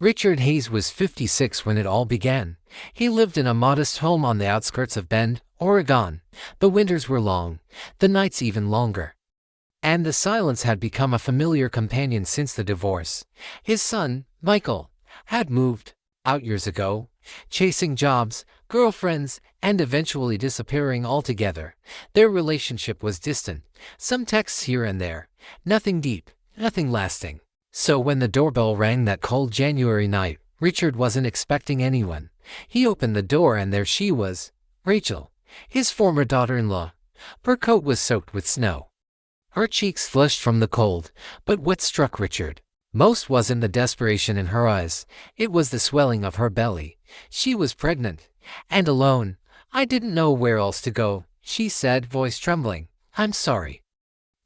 Richard Hayes was 56 when it all began. He lived in a modest home on the outskirts of Bend, Oregon. The winters were long, the nights even longer. And the silence had become a familiar companion since the divorce. His son, Michael, had moved out years ago, chasing jobs, girlfriends, and eventually disappearing altogether. Their relationship was distant, some texts here and there, nothing deep, nothing lasting. So when the doorbell rang that cold January night, Richard wasn't expecting anyone. He opened the door and there she was, Rachel, his former daughter-in-law. Her coat was soaked with snow. Her cheeks flushed from the cold, but what struck Richard most wasn't the desperation in her eyes, it was the swelling of her belly. She was pregnant, and alone. "I didn't know where else to go," she said, voice trembling. "I'm sorry."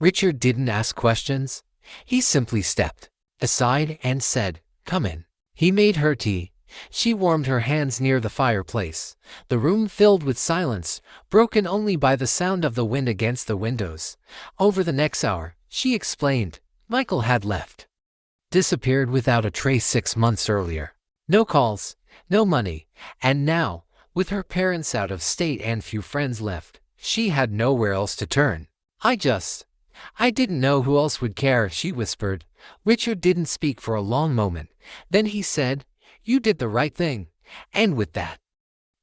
Richard didn't ask questions. He simply stepped aside and said, "Come in." He made her tea. She warmed her hands near the fireplace. The room filled with silence, broken only by the sound of the wind against the windows. Over the next hour, she explained, Michael had left. Disappeared without a trace 6 months earlier. No calls, no money, and now, with her parents out of state and few friends left, she had nowhere else to turn. I didn't know who else would care," she whispered. Richard didn't speak for a long moment. Then he said, "You did the right thing." And with that,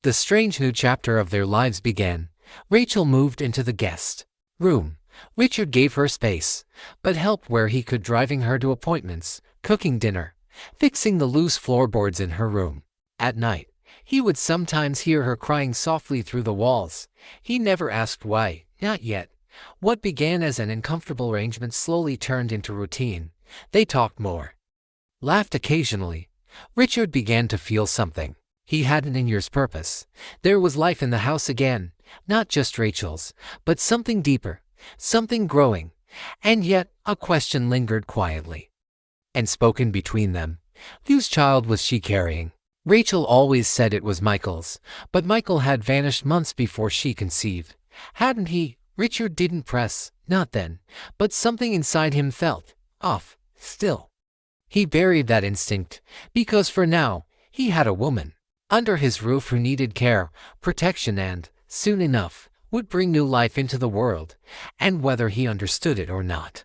the strange new chapter of their lives began. Rachel moved into the guest room. Richard gave her space, but helped where he could, driving her to appointments, cooking dinner, fixing the loose floorboards in her room. At night, he would sometimes hear her crying softly through the walls. He never asked why, not yet. What began as an uncomfortable arrangement slowly turned into routine. They talked more, laughed occasionally. Richard began to feel something he hadn't in years. Purpose. There was life in the house again, not just Rachel's, but something deeper, something growing. And yet, a question lingered quietly and spoken between them. Whose child was she carrying? Rachel always said it was Michael's, but Michael had vanished months before she conceived. Hadn't he? Richard didn't press, not then, but something inside him felt off, still. He buried that instinct, because for now, he had a woman under his roof who needed care, protection, and, soon enough, would bring new life into the world, and whether he understood it or not,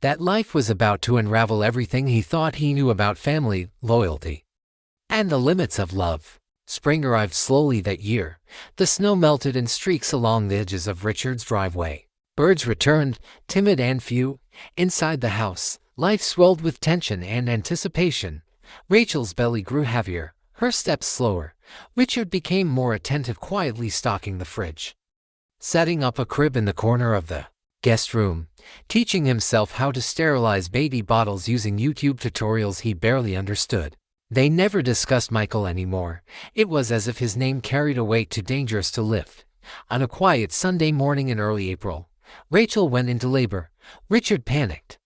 that life was about to unravel everything he thought he knew about family, loyalty, and the limits of love. Spring arrived slowly that year. The snow melted in streaks along the edges of Richard's driveway. Birds returned, timid and few. Inside the house, life swelled with tension and anticipation. Rachel's belly grew heavier, her steps slower. Richard became more attentive, quietly stocking the fridge, setting up a crib in the corner of the guest room, teaching himself how to sterilize baby bottles using YouTube tutorials he barely understood. They never discussed Michael anymore. It was as if his name carried a weight too dangerous to lift. On a quiet Sunday morning in early April, Rachel went into labor. Richard panicked.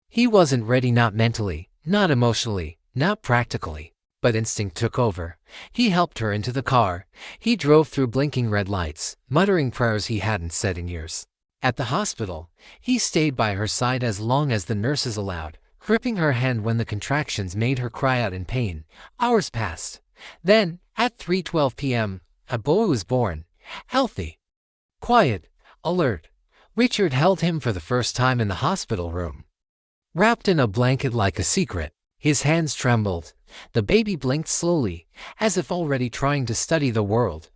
He wasn't ready, not mentally, not emotionally, not practically, but instinct took over. He helped her into the car. He drove through blinking red lights, muttering prayers he hadn't said in years. At the hospital, he stayed by her side as long as the nurses allowed, gripping her hand when the contractions made her cry out in pain. Hours passed. Then, at 3:12 p.m., a boy was born. Healthy, quiet, alert. Richard held him for the first time in the hospital room, wrapped in a blanket like a secret. His hands trembled. The baby blinked slowly, as if already trying to study the world.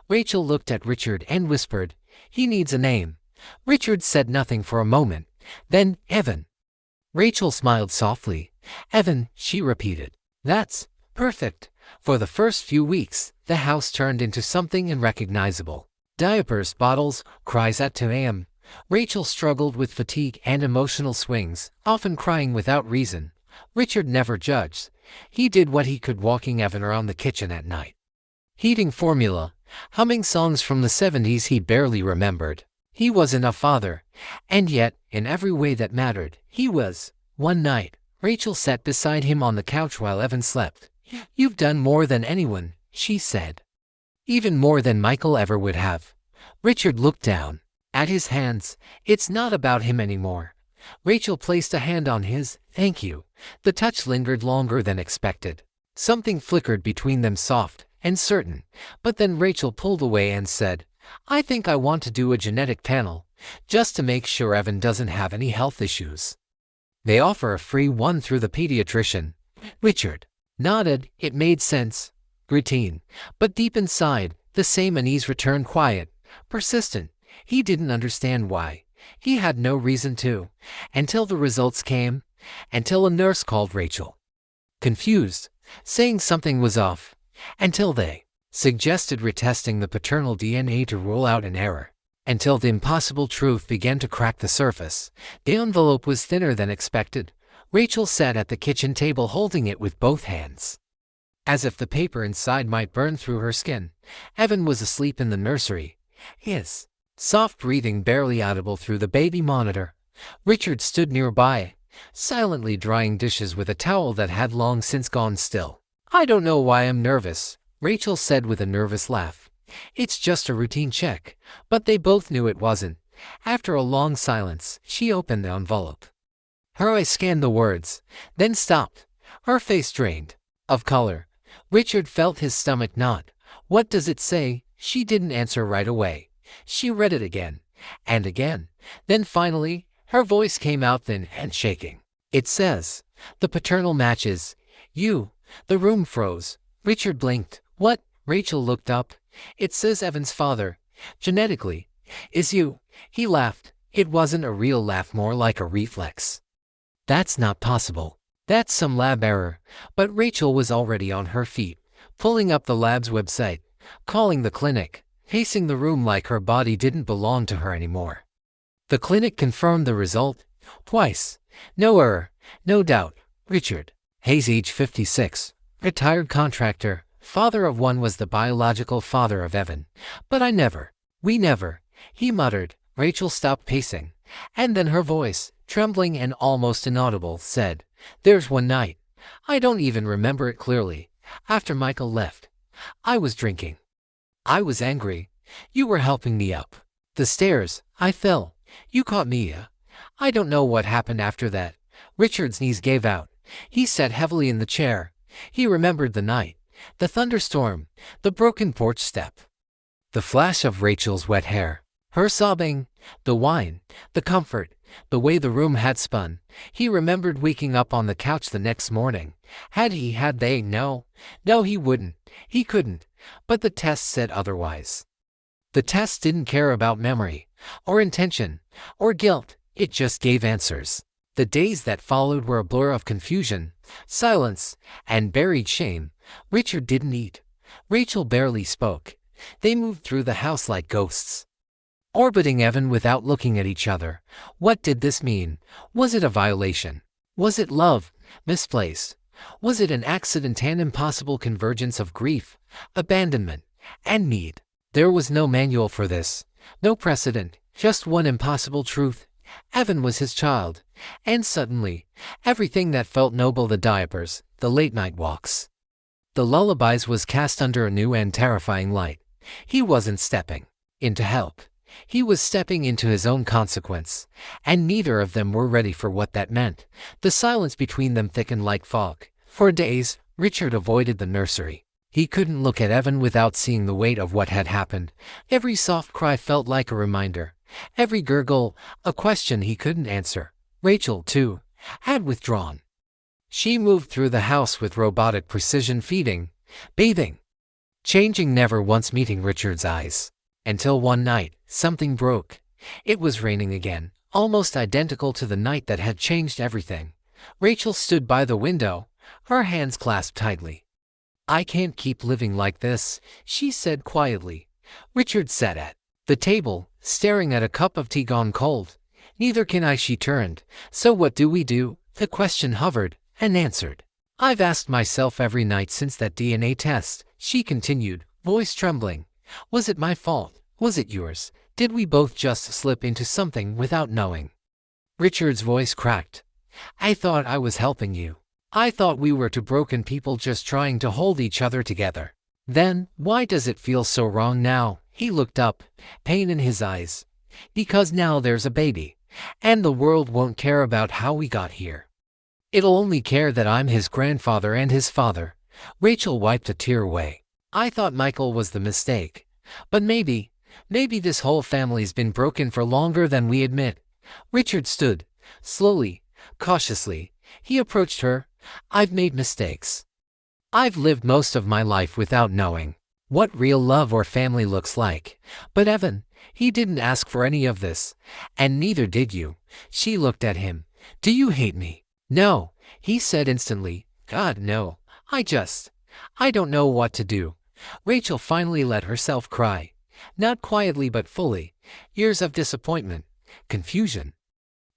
Rachel looked at Richard and whispered, "He needs a name." Richard said nothing for a moment. Then, "Evan." Rachel smiled softly. "Evan," she repeated. "That's perfect." For the first few weeks, the house turned into something unrecognizable. Diapers, bottles, cries at 2 a.m. Rachel struggled with fatigue and emotional swings, often crying without reason. Richard never judged. He did what he could, walking Evan around the kitchen at night, heating formula, humming songs from the 70s he barely remembered. He wasn't a father, and yet, in every way that mattered, he was. One night, Rachel sat beside him on the couch while Evan slept. "You've done more than anyone," she said. "Even more than Michael ever would have." Richard looked down at his hands. "It's not about him anymore." Rachel placed a hand on his. "Thank you." The touch lingered longer than expected. Something flickered between them, soft and certain, but then Rachel pulled away and said, I think I want to do a genetic panel, just to make sure Evan doesn't have any health issues. They offer a free one through the pediatrician. Richard nodded. It made sense. Routine. But deep inside, the same unease returned, quiet, persistent. He didn't understand why. He had no reason to. Until the results came. Until a nurse called Rachel, confused, saying something was off. Until they suggested retesting the paternal DNA to rule out an error. Until the impossible truth began to crack the surface. The envelope was thinner than expected. Rachel sat at the kitchen table holding it with both hands, as if the paper inside might burn through her skin. Evan was asleep in the nursery, his soft breathing barely audible through the baby monitor. Richard stood nearby, silently drying dishes with a towel that had long since gone still. I don't know why I'm nervous, Rachel said with a nervous laugh. It's just a routine check. But they both knew it wasn't. After a long silence, she opened the envelope. Her eyes scanned the words, then stopped, her face drained of color. Richard felt his stomach knot. What does it say? She didn't answer right away. She read it again and again. Then finally, her voice came out thin and shaking. It says, the paternal matches you. The room froze. Richard blinked. What? Rachel looked up. It says Evan's father, genetically, is you. He laughed. It wasn't a real laugh, more like a reflex. That's not possible. That's some lab error. But Rachel was already on her feet, pulling up the lab's website, calling the clinic, pacing the room like her body didn't belong to her anymore. The clinic confirmed the result twice. No error, no doubt. Richard Hayes, age 56, retired contractor, father of one, was the biological father of Evan. But we never, he muttered. Rachel stopped pacing, and then her voice, trembling and almost inaudible, said, there's one night, I don't even remember it clearly, after Michael left. I was drinking. I was angry. You were helping me up the stairs. I fell. You caught me. I don't know what happened after that. Richard's knees gave out. He sat heavily in the chair. He remembered the night, the thunderstorm, the broken porch step, the flash of Rachel's wet hair, her sobbing, the wine, the comfort, the way the room had spun. He remembered waking up on the couch the next morning. Had they? No, he wouldn't. He couldn't. But the test said otherwise. The test didn't care about memory, or intention, or guilt. It just gave answers. The days that followed were a blur of confusion, silence, and buried shame. Richard didn't eat. Rachel barely spoke. They moved through the house like ghosts, orbiting Evan without looking at each other. What did this mean? Was it a violation? Was it love, misplaced? Was it an accident, an impossible convergence of grief, abandonment, and need? There was no manual for this, no precedent, just one impossible truth. Evan was his child, and suddenly, everything that felt noble, the diapers, the late-night walks, the lullabies, was cast under a new and terrifying light. He wasn't stepping into help. He was stepping into his own consequence, and neither of them were ready for what that meant. The silence between them thickened like fog. For days, Richard avoided the nursery. He couldn't look at Evan without seeing the weight of what had happened. Every soft cry felt like a reminder. Every gurgle, a question he couldn't answer. Rachel, too, had withdrawn. She moved through the house with robotic precision, feeding, bathing, changing, never once meeting Richard's eyes. Until one night, something broke. It was raining again, almost identical to the night that had changed everything. Rachel stood by the window, her hands clasped tightly. I can't keep living like this, she said quietly. Richard sat at the table, staring at a cup of tea gone cold. Neither can I, she turned. So what do we do? The question hovered, unanswered. I've asked myself every night since that DNA test, she continued, voice trembling. Was it my fault? Was it yours? Did we both just slip into something without knowing? Richard's voice cracked. I thought I was helping you. I thought we were two broken people just trying to hold each other together. Then, why does it feel so wrong now? He looked up, pain in his eyes. Because now there's a baby, and the world won't care about how we got here. It'll only care that I'm his grandfather and his father. Rachel wiped a tear away. I thought Michael was the mistake. But maybe this whole family's been broken for longer than we admit. Richard stood. Slowly, cautiously, he approached her. I've made mistakes. I've lived most of my life without knowing what real love or family looks like. But Evan, he didn't ask for any of this. And neither did you. She looked at him. Do you hate me? No, he said instantly. God, no. I don't know what to do. Rachel finally let herself cry. Not quietly but fully. Years of disappointment, confusion,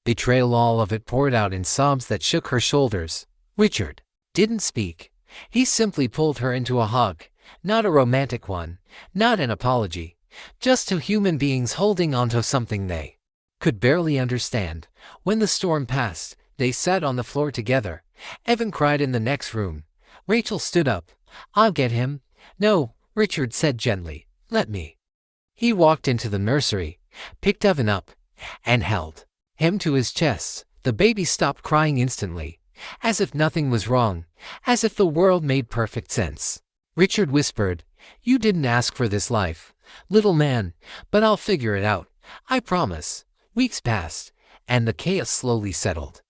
betrayal, all of it poured out in sobs that shook her shoulders. Richard didn't speak. He simply pulled her into a hug. Not a romantic one, not an apology. Just two human beings holding onto something they could barely understand. When the storm passed, they sat on the floor together. Evan cried in the next room. Rachel stood up. I'll get him. No, Richard said gently. Let me. He walked into the nursery, picked Evan up, and held him to his chest. The baby stopped crying instantly, as if nothing was wrong, as if the world made perfect sense. Richard whispered, You didn't ask for this life, little man, but I'll figure it out. I promise. Weeks passed, and the chaos slowly settled.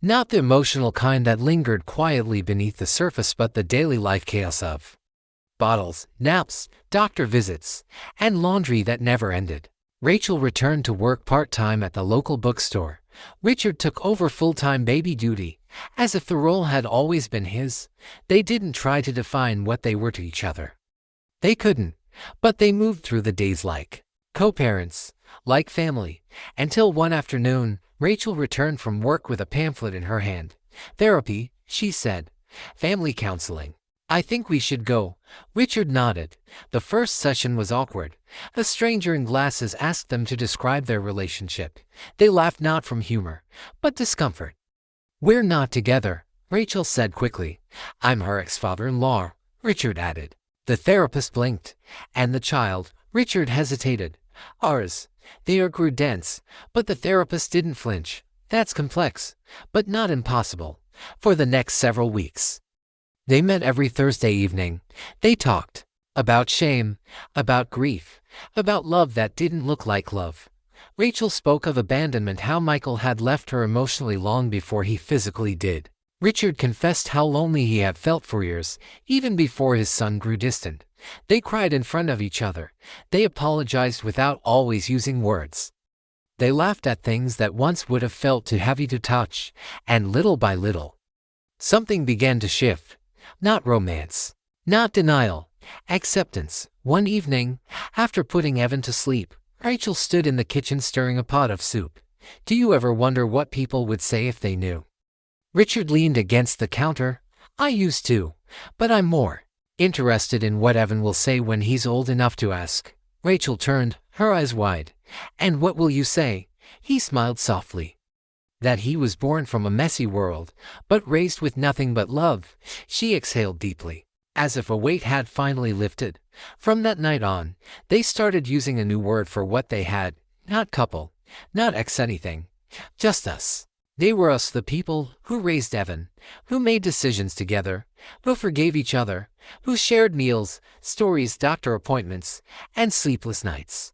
Not the emotional kind that lingered quietly beneath the surface, but the daily life chaos of bottles, naps, doctor visits, and laundry that never ended. Rachel returned to work part-time at the local bookstore. Richard took over full-time baby duty, as if the role had always been his. They didn't try to define what they were to each other. They couldn't, but they moved through the days like co-parents, like family, until one afternoon, Rachel returned from work with a pamphlet in her hand. Therapy, she said. Family counseling. I think we should go. Richard nodded. The first session was awkward. A stranger in glasses asked them to describe their relationship. They laughed, not from humor, but discomfort. We're not together, Rachel said quickly. I'm her ex-father-in-law, Richard added. The therapist blinked. And the child? Richard hesitated. Ours. They grew dense, but the therapist didn't flinch. That's complex, but not impossible. For the next several weeks, they met every Thursday evening. They talked about shame, about grief, about love that didn't look like love. Rachel spoke of abandonment, how Michael had left her emotionally long before he physically did. Richard confessed how lonely he had felt for years, even before his son grew distant. They cried in front of each other. They apologized without always using words. They laughed at things that once would have felt too heavy to touch, and little by little, something began to shift. Not romance, not denial, acceptance. One evening, after putting Evan to sleep, Rachel stood in the kitchen stirring a pot of soup. Do you ever wonder what people would say if they knew? Richard leaned against the counter. I used to, but I'm more interested in what Evan will say when he's old enough to ask. Rachel turned, her eyes wide. And what will you say? He smiled softly. That he was born from a messy world, but raised with nothing but love. She exhaled deeply, as if a weight had finally lifted. From that night on, they started using a new word for what they had. Not couple, not ex anything, just us. They were us, the people who raised Evan, who made decisions together, who forgave each other, who shared meals, stories, doctor appointments, and sleepless nights.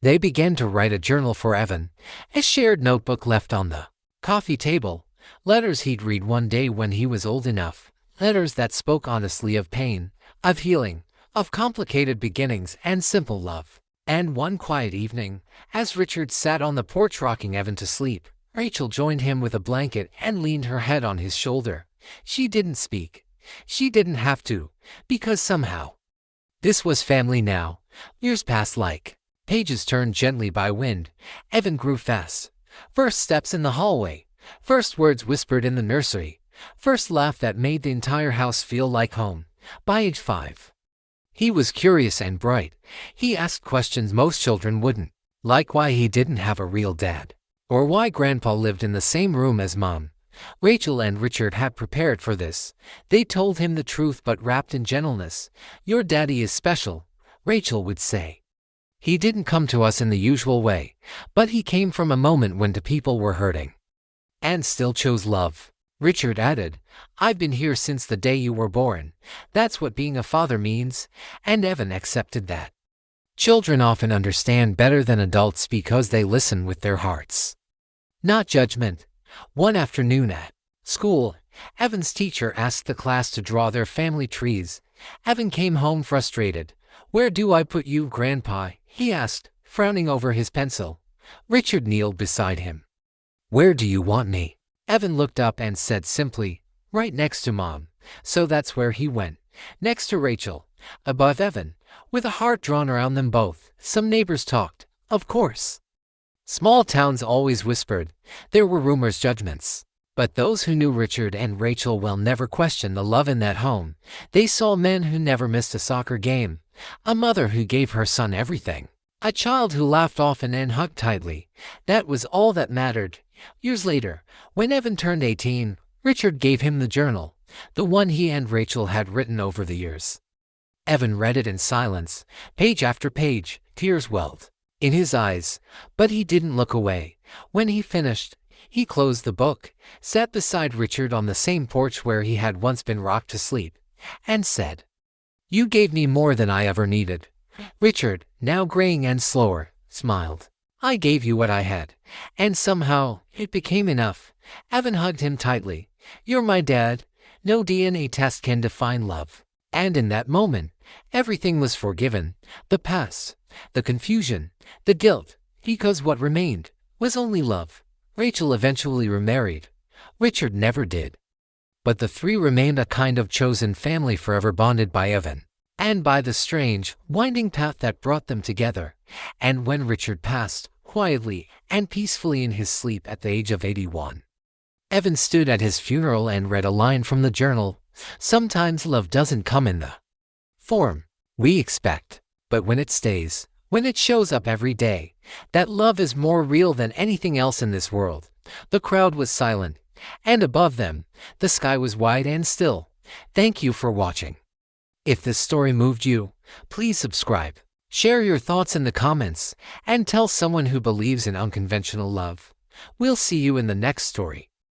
They began to write a journal for Evan, a shared notebook left on the coffee table, letters he'd read one day when he was old enough, letters that spoke honestly of pain, of healing, of complicated beginnings and simple love. And one quiet evening, as Richard sat on the porch rocking Evan to sleep, Rachel joined him with a blanket and leaned her head on his shoulder. She didn't speak. She didn't have to, because somehow this was family now. Years passed like pages turned gently by wind. Evan grew fast. First steps in the hallway, first words whispered in the nursery, first laugh that made the entire house feel like home. By age 5, he was curious and bright. He asked questions most children wouldn't, like why he didn't have a real dad, or why Grandpa lived in the same room as Mom. Rachel and Richard had prepared for this. They told him the truth but wrapped in gentleness. Your daddy is special, Rachel would say. He didn't come to us in the usual way, but he came from a moment when two people were hurting and still chose love. Richard added, "I've been here since the day you were born. That's what being a father means," and Evan accepted that. Children often understand better than adults because they listen with their hearts, not judgment. One afternoon at school, Evan's teacher asked the class to draw their family trees. Evan came home frustrated. "Where do I put you, Grandpa?" he asked, frowning over his pencil. Richard kneeled beside him. "Where do you want me?" Evan looked up and said simply, "Right next to Mom." So that's where he went, next to Rachel, above Evan, with a heart drawn around them both. Some neighbors talked, of course. Small towns always whispered. There were rumors, judgments. But those who knew Richard and Rachel well never questioned the love in that home. They saw men who never missed a soccer game, a mother who gave her son everything, a child who laughed often and hugged tightly. That was all that mattered. Years later, when Evan turned 18, Richard gave him the journal, the one he and Rachel had written over the years. Evan read it in silence, page after page. Tears welled in his eyes, but he didn't look away. When he finished, he closed the book, sat beside Richard on the same porch where he had once been rocked to sleep, and said, "You gave me more than I ever needed." Richard, now graying and slower, smiled. "I gave you what I had, and somehow it became enough." Evan hugged him tightly. "You're my dad. No DNA test can define love." And in that moment, everything was forgiven. The past, the confusion, the guilt, because what remained was only love. Rachel eventually remarried. Richard never did. But the three remained a kind of chosen family, forever bonded by Evan, and by the strange, winding path that brought them together. And when Richard passed, quietly and peacefully in his sleep at the age of 81, Evan stood at his funeral and read a line from the journal. "Sometimes love doesn't come in the form we expect, but when it stays, when it shows up every day, that love is more real than anything else in this world." The crowd was silent, and above them, the sky was wide and still. Thank you for watching. If this story moved you, please subscribe, share your thoughts in the comments, and tell someone who believes in unconventional love. We'll see you in the next story.